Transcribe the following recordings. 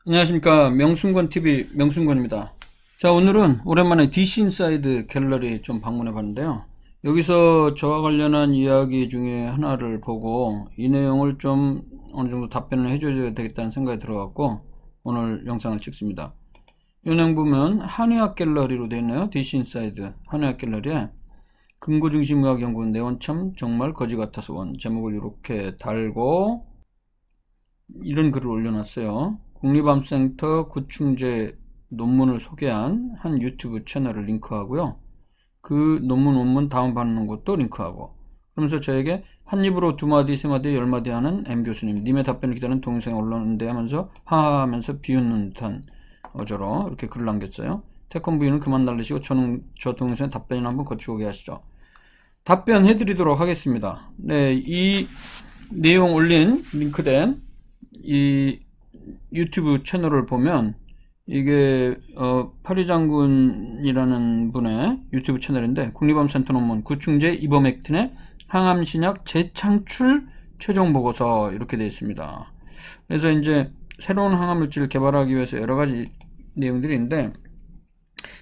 안녕하십니까. 명순권TV 명순권입니다. 자, 오늘은 오랜만에 DC인사이드 갤러리 좀 방문해 봤는데요. 여기서 저와 관련한 이야기 중에 하나를 보고 이 내용을 좀 어느 정도 답변을 해줘야 되겠다는 생각이 들어갖고 오늘 영상을 찍습니다. 이 내용 보면 한의학 갤러리로 되어 있네요. DC인사이드 한의학 갤러리에 근거중심의학연구원 내원참 정말 거지 같아서 원 제목을 이렇게 달고 이런 글을 올려놨어요. 국립암센터 구충제 논문을 소개한 한 유튜브 채널을 링크하고요. 그 논문 원문 다운받는 것도 링크하고, 그러면서 저에게 한 입으로 두 마디 세 마디 열 마디 하는 M 교수님, 님의 답변을 기다리는 동영상이 올라오는데 하면서 하하 하면서 비웃는 듯한 어조로 이렇게 글을 남겼어요. 태권브이는 그만 날리시고 저 동영상에 답변을 한번 거치고 오게 하시죠. 답변해 드리도록 하겠습니다. 네, 이 내용 올린 링크된 이 유튜브 채널을 보면 이게 파리장군이라는 분의 유튜브 채널인데, 국립암센터 논문 구충제 이버맥틴의 항암신약 재창출 최종 보고서 이렇게 되어 있습니다. 그래서 이제 새로운 항암물질을 개발하기 위해서 여러 가지 내용들이 있는데,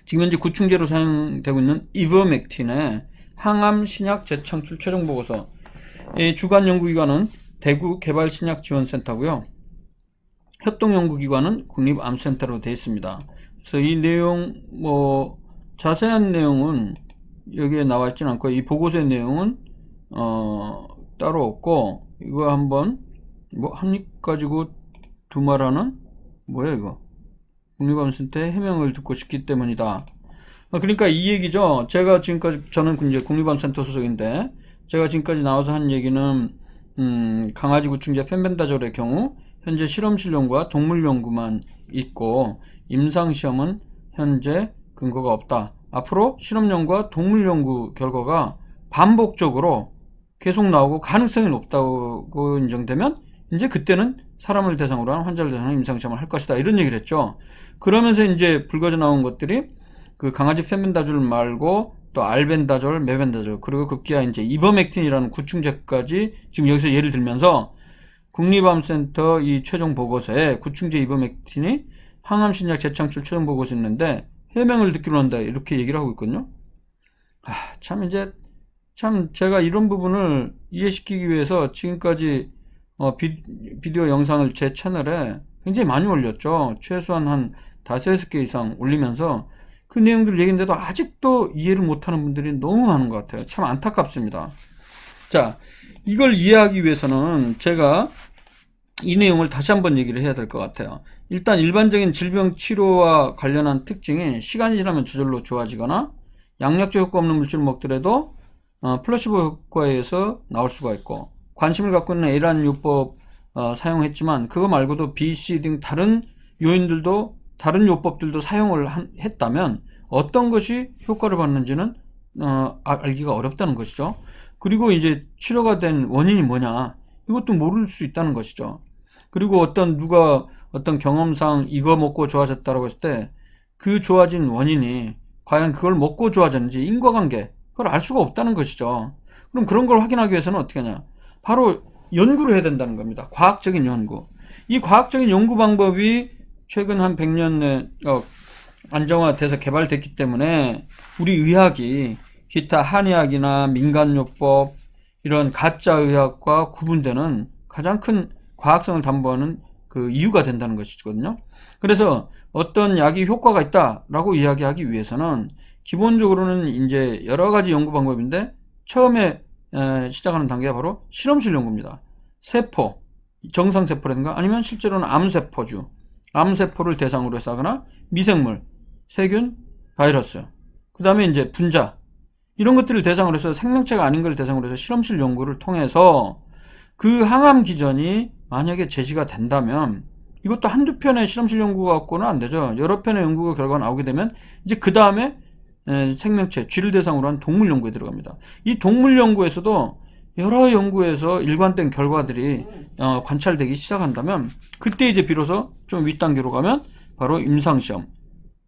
지금 현재 구충제로 사용되고 있는 이버맥틴의 항암신약 재창출 최종 보고서, 이 주관 연구기관은 대구 개발신약지원센터고요. 협동연구기관은 국립암센터로 되어 있습니다. 그래서 이 내용 자세한 내용은 여기에 나와 있지는 않고, 이 보고서의 내용은 따로 없고, 이거 한번 한 입 가지고 두 말하는 뭐야 이거, 국립암센터의 해명을 듣고 싶기 때문이다. 그러니까 이 얘기죠. 제가 지금까지, 저는 이제 국립암센터 소속인데, 제가 지금까지 나와서 한 얘기는 강아지 구충제 펜벤다졸의 경우 현재 실험실 연구와 동물 연구만 있고 임상시험은 현재 근거가 없다. 앞으로 실험 연구와 동물 연구 결과가 반복적으로 계속 나오고 가능성이 높다고 인정되면 이제 그때는 사람을 대상으로 한 환자를 대상으로 임상시험을 할 것이다. 이런 얘기를 했죠. 그러면서 이제 불거져 나온 것들이 그 강아지 펜벤다졸 말고 또 알벤다졸, 메벤다졸, 그리고 급기야 이제 이버맥틴이라는 구충제까지 지금 여기서 예를 들면서 국립암센터 이 최종 보고서에 구충제 이버맥틴이 항암신약 재창출 최종 보고서 있는데 해명을 듣기로 한다 이렇게 얘기를 하고 있거든요. 참 제가 이런 부분을 이해시키기 위해서 지금까지 비디오 영상을 제 채널에 굉장히 많이 올렸죠. 최소한 한 5-6개 이상 올리면서 그 내용들 얘기인데도 아직도 이해를 못하는 분들이 너무 많은 것 같아요. 참 안타깝습니다. 자, 이걸 이해하기 위해서는 제가 이 내용을 다시 한번 얘기를 해야 될 것 같아요. 일단 일반적인 질병 치료와 관련한 특징이 시간이 지나면 저절로 좋아지거나 양약제 효과 없는 물질을 먹더라도 플라시보 효과에 의해서 나올 수가 있고, 관심을 갖고 있는 에란 요법 사용했지만 그거 말고도 B, C 등 다른 요인들도, 다른 요법들도 사용을 했다면 어떤 것이 효과를 받는지는 알기가 어렵다는 것이죠. 그리고 이제 치료가 된 원인이 뭐냐, 이것도 모를 수 있다는 것이죠. 그리고 누가 어떤 경험상 이거 먹고 좋아졌다라고 했을 때 그 좋아진 원인이 과연 그걸 먹고 좋아졌는지 인과관계, 그걸 알 수가 없다는 것이죠. 그럼 그런 걸 확인하기 위해서는 어떻게 하냐, 바로 연구를 해야 된다는 겁니다. 과학적인 연구. 이 과학적인 연구 방법이 최근 한 100년 내 안정화돼서 개발됐기 때문에 우리 의학이 기타 한의학이나 민간요법 이런 가짜 의학과 구분되는 가장 큰 과학성을 담보하는 그 이유가 된다는 것이거든요. 그래서 어떤 약이 효과가 있다라고 이야기하기 위해서는 기본적으로는 이제 여러 가지 연구 방법인데, 처음에 시작하는 단계가 바로 실험실 연구입니다. 세포, 정상세포라든가 아니면 실제로는 암세포주, 암세포를 대상으로 해서 하거나 미생물, 세균, 바이러스, 그 다음에 이제 분자, 이런 것들을 대상으로 해서 생명체가 아닌 걸 대상으로 해서 실험실 연구를 통해서 그 항암 기전이 만약에 제시가 된다면, 이것도 한두 편의 실험실 연구가 갖고는 안 되죠. 여러 편의 연구 결과가 나오게 되면 이제 그 다음에 생명체, 쥐를 대상으로 한 동물 연구에 들어갑니다. 이 동물 연구에서도 여러 연구에서 일관된 결과들이 관찰되기 시작한다면 그때 이제 비로소 좀 윗단계로 가면 바로 임상시험,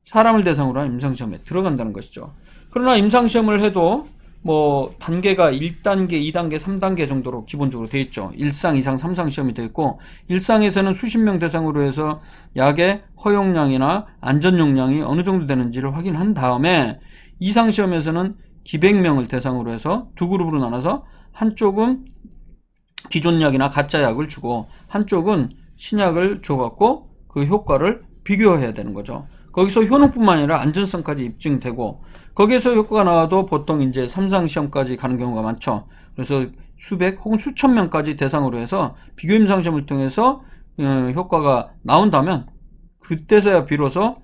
사람을 대상으로 한 임상시험에 들어간다는 것이죠. 그러나 임상시험을 해도 뭐 단계가 1단계, 2단계, 3단계 정도로 기본적으로 되어 있죠. 1상, 2상, 3상 시험이 되어 있고 1상에서는 수십 명 대상으로 해서 약의 허용량이나 안전 용량이 어느 정도 되는지를 확인한 다음에 2상 시험에서는 기백 명을 대상으로 해서 두 그룹으로 나눠서 한쪽은 기존 약이나 가짜 약을 주고 한쪽은 신약을 줘갖고 그 효과를 비교해야 되는 거죠. 거기서 효능뿐만 아니라 안전성까지 입증되고 거기에서 효과가 나와도 보통 이제 3상 시험까지 가는 경우가 많죠. 그래서 수백 혹은 수천 명까지 대상으로 해서 비교 임상 시험을 통해서 효과가 나온다면 그때서야 비로소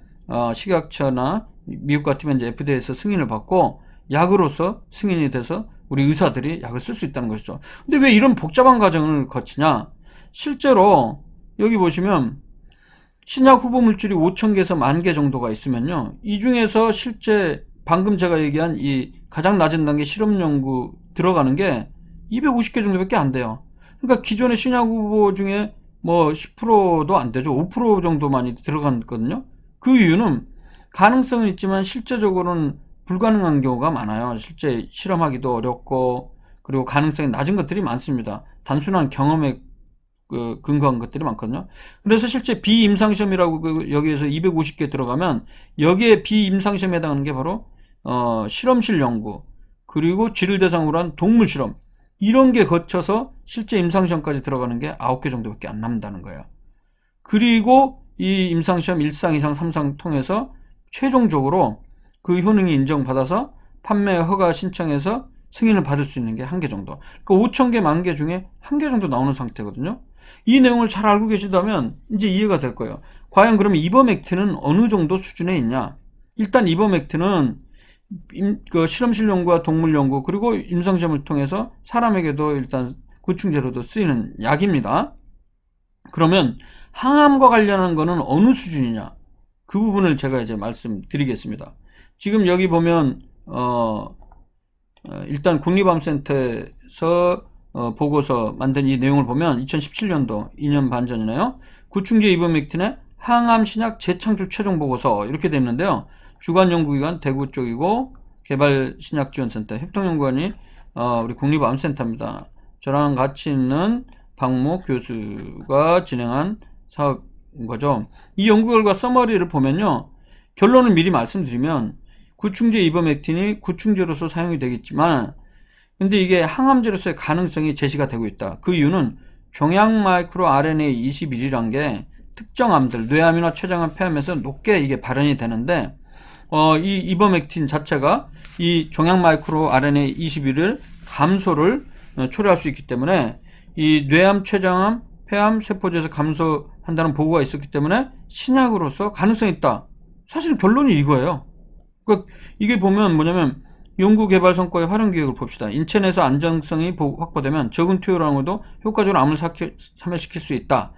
식약처나 미국 같으면 이제 FDA에서 승인을 받고 약으로서 승인이 돼서 우리 의사들이 약을 쓸 수 있다는 것이죠. 근데 왜 이런 복잡한 과정을 거치냐? 실제로 여기 보시면 신약 후보 물질이 5,000개에서 10,000개 정도가 있으면요. 이 중에서 실제 방금 제가 얘기한 이 가장 낮은 단계 실험 연구 들어가는 게 250개 정도밖에 안 돼요. 그러니까 기존의 신약 후보 중에 뭐 10%도 안 되죠. 5% 정도만이 들어갔거든요. 그 이유는 가능성은 있지만 실제적으로는 불가능한 경우가 많아요. 실제 실험하기도 어렵고 그리고 가능성이 낮은 것들이 많습니다. 단순한 경험에 근거한 것들이 많거든요. 그래서 실제 비임상시험이라고 여기에서 250개 들어가면 여기에 비임상시험에 해당하는 게 바로 실험실 연구 그리고 쥐를 대상으로 한 동물 실험 이런 게 거쳐서 실제 임상시험까지 들어가는 게 9개 정도밖에 안 남는다는 거예요. 그리고 이 임상시험 1상, 2상, 3상 통해서 최종적으로 그 효능이 인정받아서 판매 허가 신청해서 승인을 받을 수 있는 게 1개 정도. 그러니까 5,000개, 10,000개 중에 1개 정도 나오는 상태거든요. 이 내용을 잘 알고 계시다면 이제 이해가 될 거예요. 과연 그러면 이버맥틴은 어느 정도 수준에 있냐? 일단 이버맥틴은 그 실험실 연구와 동물 연구 그리고 임상시험을 통해서 사람에게도 일단 구충제로도 쓰이는 약입니다. 그러면 항암과 관련한 거는 어느 수준이냐? 그 부분을 제가 이제 말씀드리겠습니다. 지금 여기 보면 일단 국립암센터에서 보고서 만든 이 내용을 보면 2017년도 2년 반 전이네요. 구충제 이버맥틴의 항암 신약 재창출 최종 보고서 이렇게 되어 있는데요. 주관 연구기관 대구 쪽이고 개발 신약지원센터 협동연구원이 우리 국립암센터입니다. 저랑 같이 있는 박모 교수가 진행한 사업인 거죠. 이 연구 결과 서머리를 보면요. 결론을 미리 말씀드리면 구충제 이버맥틴이 구충제로서 사용이 되겠지만 근데 이게 항암제로서의 가능성이 제시가 되고 있다. 그 이유는 종양 마이크로 RNA 21이란 게 특정 암들, 뇌암이나 췌장암, 폐암에서 높게 이게 발현이 되는데 이 이버맥틴 자체가 이 종양 마이크로 RNA 21을 감소를 초래할 수 있기 때문에 이 뇌암, 췌장암, 폐암 세포제에서 감소한다는 보고가 있었기 때문에 신약으로서 가능성이 있다. 사실 결론이 이거예요. 그러니까 이게 보면 뭐냐면 연구 개발 성과의 활용 기획을 봅시다. 인체 내에서 안정성이 확보되면 적은 투여량으로도 효과적으로 암을 사멸시킬 수 있다.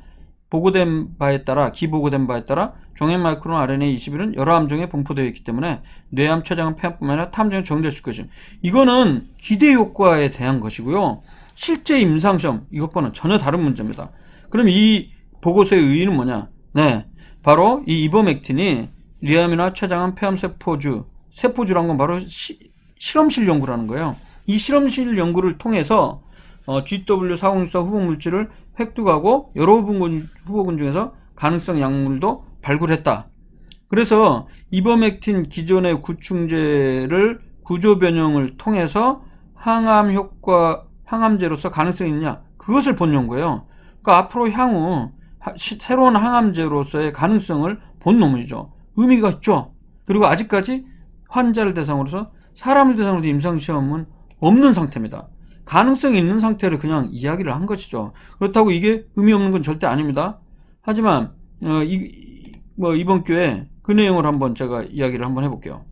보고된 바에 따라 기보고된 바에 따라 종양 마이크로 RNA 21은 여러 암종에 분포되어 있기 때문에 뇌암, 췌장암, 폐암뿐만 아니라 타암종에 적용될 수 있을 것이다. 이거는 기대 효과에 대한 것이고요. 실제 임상시험 이것과는 전혀 다른 문제입니다. 그럼 이 보고서의 의의는 뭐냐? 네, 바로 이 이버맥틴이 뇌암이나 췌장암, 폐암 세포주란 건 바로 실험실 연구라는 거예요. 이 실험실 연구를 통해서 GW4064 후보 물질을 획득하고 여러 후보군 중에서 가능성 약물도 발굴했다. 그래서 이버맥틴 기존의 구충제를 구조 변형을 통해서 항암제로서 가능성이 있느냐 그것을 본 연구예요. 그러니까 앞으로 향후 새로운 항암제로서의 가능성을 본 논문이죠. 의미가 있죠. 그리고 아직까지 환자를 대상으로서 사람을 대상으로 임상시험은 없는 상태입니다. 가능성이 있는 상태를 그냥 이야기를 한 것이죠. 그렇다고 이게 의미 없는 건 절대 아닙니다. 하지만 이번 기회에 그 내용을 한번 제가 이야기를 한번 해볼게요.